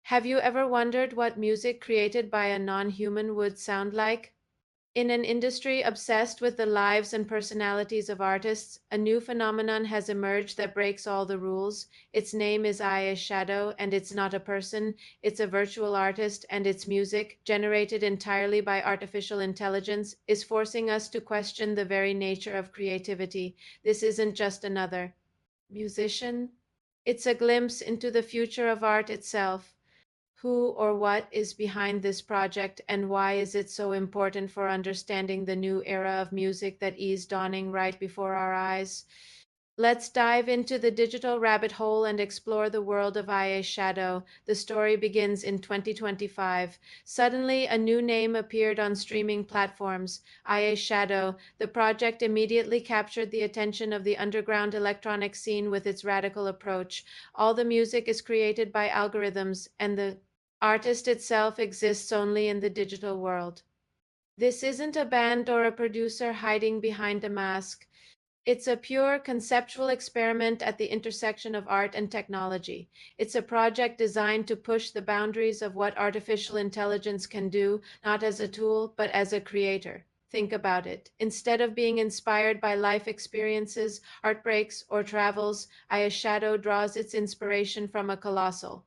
Have you ever wondered what music created by a non-human would sound like? In an industry obsessed with the lives and personalities of artists, a new phenomenon has emerged that breaks all the rules. Its name is AI Shadow, and it's not a person, it's a virtual artist, and its music, generated entirely by artificial intelligence, is forcing us to question the very nature of creativity. This isn't just another musician, it's a glimpse into the future of art itself. Who or what is behind this project, and why is it so important for understanding the new era of music that is dawning right before our eyes? Let's dive into the digital rabbit hole and explore the world of IA Shadow. The story begins in 2025. Suddenly, a new name appeared on streaming platforms, IA Shadow. The project immediately captured the attention of the underground electronic scene with its radical approach. All the music is created by algorithms, and the artist itself exists only in the digital world. This isn't a band or a producer hiding behind a mask. It's a pure conceptual experiment at the intersection of art and technology. It's a project designed to push the boundaries of what artificial intelligence can do, not as a tool, but as a creator. Think about it. Instead of being inspired by life experiences, heartbreaks, or travels, Aya Shadow draws its inspiration from a colossal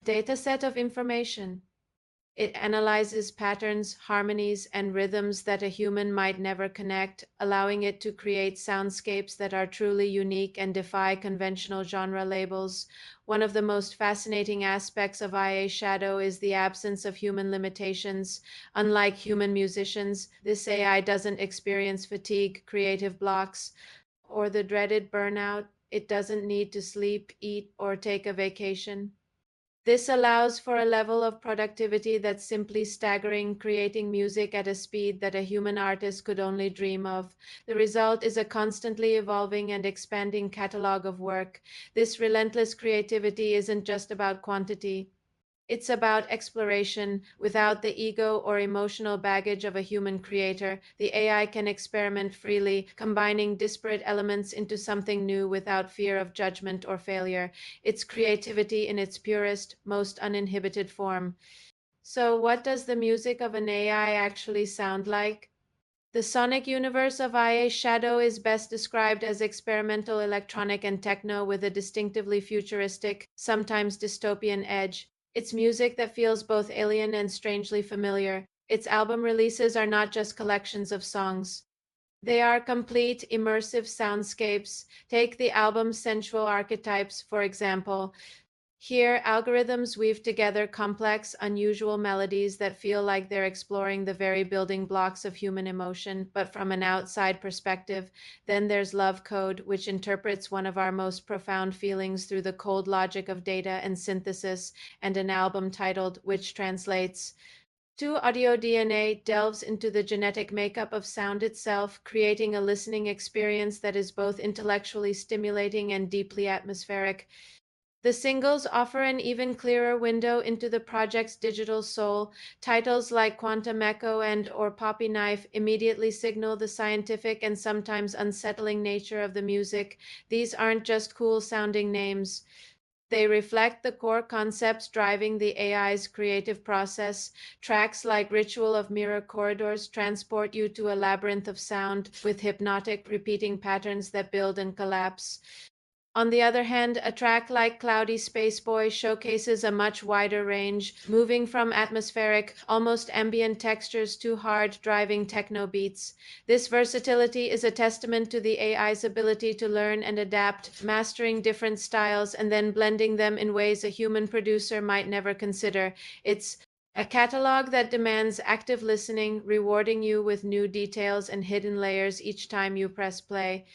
dataset of information. It analyzes patterns, harmonies, and rhythms that a human might never connect, allowing it to create soundscapes that are truly unique and defy conventional genre labels. One of the most fascinating aspects of IA Shadow is the absence of human limitations. Unlike human musicians, this AI doesn't experience fatigue, creative blocks, or the dreaded burnout. It doesn't need to sleep, eat, or take a vacation. This allows for a level of productivity that's simply staggering, creating music at a speed that a human artist could only dream of. The result is a constantly evolving and expanding catalog of work. This relentless creativity isn't just about quantity. It's about exploration. Without the ego or emotional baggage of a human creator, the AI can experiment freely, combining disparate elements into something new without fear of judgment or failure. It's creativity in its purest, most uninhibited form. So, what does the music of an AI actually sound like? The sonic universe of IA Shadow is best described as experimental electronic and techno with a distinctively futuristic, sometimes dystopian edge. It's music that feels both alien and strangely familiar. Its album releases are not just collections of songs. They are complete, immersive soundscapes. Take the album's sensual archetypes, for example. Here, algorithms weave together complex, unusual melodies that feel like they're exploring the very building blocks of human emotion, but from an outside perspective. Then there's Love Code, which interprets one of our most profound feelings through the cold logic of data and synthesis, and an album titled Which Translates. Two Audio DNA delves into the genetic makeup of sound itself, creating a listening experience that is both intellectually stimulating and deeply atmospheric. The singles offer an even clearer window into the project's digital soul. Titles like Quantum Echo and or Poppy Knife immediately signal the scientific and sometimes unsettling nature of the music. These aren't just cool sounding names. They reflect the core concepts driving the AI's creative process. Tracks like Ritual of Mirror Corridors transport you to a labyrinth of sound with hypnotic repeating patterns that build and collapse. On the other hand, a track like Cloudy Space Boy showcases a much wider range, moving from atmospheric, almost ambient textures to hard, driving techno beats. This versatility is a testament to the AI's ability to learn and adapt, mastering different styles and then blending them in ways a human producer might never consider. It's a catalog that demands active listening, rewarding you with new details and hidden layers each time you press play.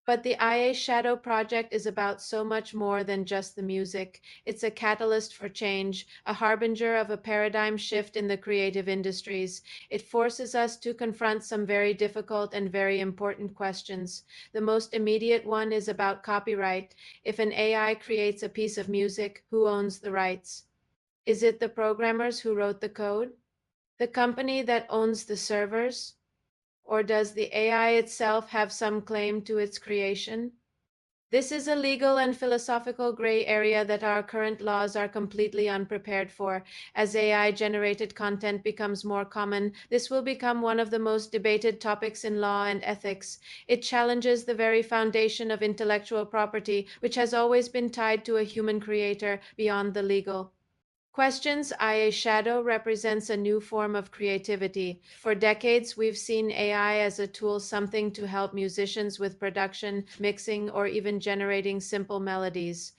But the IA Shadow project is about so much more than just the music. It's a catalyst for change, a harbinger of a paradigm shift in the creative industries. It forces us to confront some very difficult and very important questions. The most immediate one is about copyright. If an AI creates a piece of music, who owns the rights? Is it the programmers who wrote the code? The company that owns the servers? Or does the AI itself have some claim to its creation? This is a legal and philosophical gray area that our current laws are completely unprepared for. As AI generated content becomes more common, this will become one of the most debated topics in law and ethics. It challenges the very foundation of intellectual property, which has always been tied to a human creator beyond the legal. Questions IA Shadow represents a new form of creativity. For decades, we've seen AI as a tool, something to help musicians with production, mixing, or even generating simple melodies.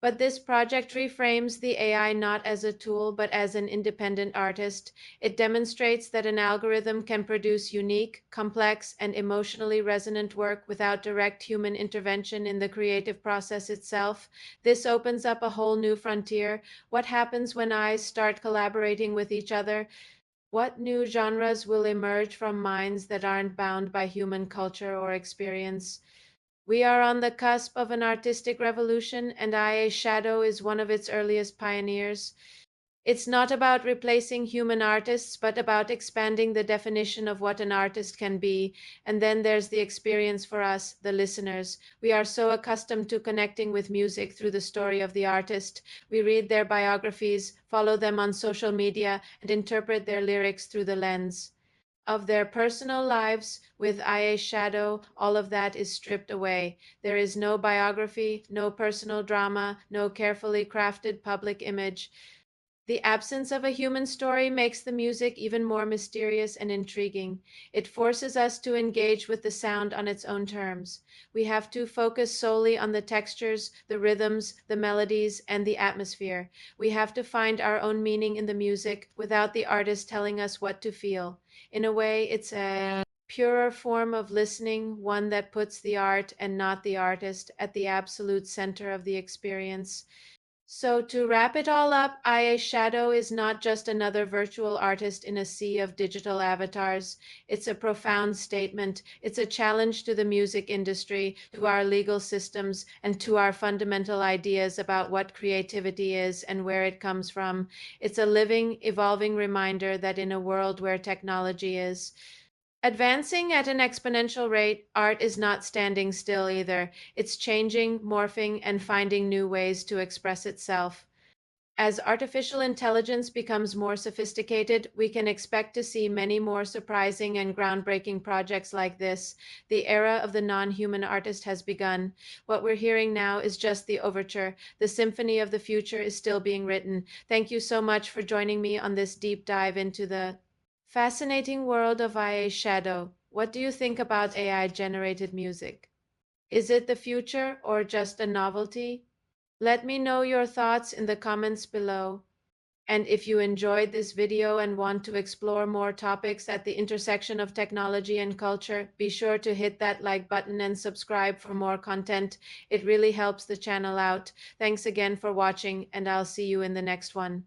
But this project reframes the AI not as a tool, but as an independent artist. It demonstrates that an algorithm can produce unique, complex, and emotionally resonant work without direct human intervention in the creative process itself. This opens up a whole new frontier. What happens when eyes start collaborating with each other? What new genres will emerge from minds that aren't bound by human culture or experience? We are on the cusp of an artistic revolution, and IA Shadow is one of its earliest pioneers. It's not about replacing human artists, but about expanding the definition of what an artist can be. And then there's the experience for us, the listeners. We are so accustomed to connecting with music through the story of the artist. We read their biographies, follow them on social media, and interpret their lyrics through the lens of their personal lives. With IA Shadow, all of that is stripped away. There is no biography, no personal drama, no carefully crafted public image. The absence of a human story makes the music even more mysterious and intriguing. It forces us to engage with the sound on its own terms. We have to focus solely on the textures, the rhythms, the melodies, and the atmosphere. We have to find our own meaning in the music without the artist telling us what to feel. In a way, it's a purer form of listening, one that puts the art and not the artist at the absolute center of the experience. So, to wrap it all up, IA Shadow is not just another virtual artist in a sea of digital avatars. It's a profound statement. It's a challenge to the music industry, to our legal systems, and to our fundamental ideas about what creativity is and where it comes from. It's a living, evolving reminder that in a world where technology is advancing at an exponential rate, art is not standing still either. It's changing, morphing, and finding new ways to express itself. As artificial intelligence becomes more sophisticated, we can expect to see many more surprising and groundbreaking projects like this. The era of the non human artist has begun. What we're hearing now is just the overture. The symphony of the future is still being written. Thank you so much for joining me on this deep dive into the fascinating world of IA Shadow. What do you think about AI generated music? Is it the future or just a novelty? Let me know your thoughts in the comments below. And if you enjoyed this video and want to explore more topics at the intersection of technology and culture, be sure to hit that like button and subscribe for more content. It really helps the channel out. Thanks again for watching, and I'll see you in the next one.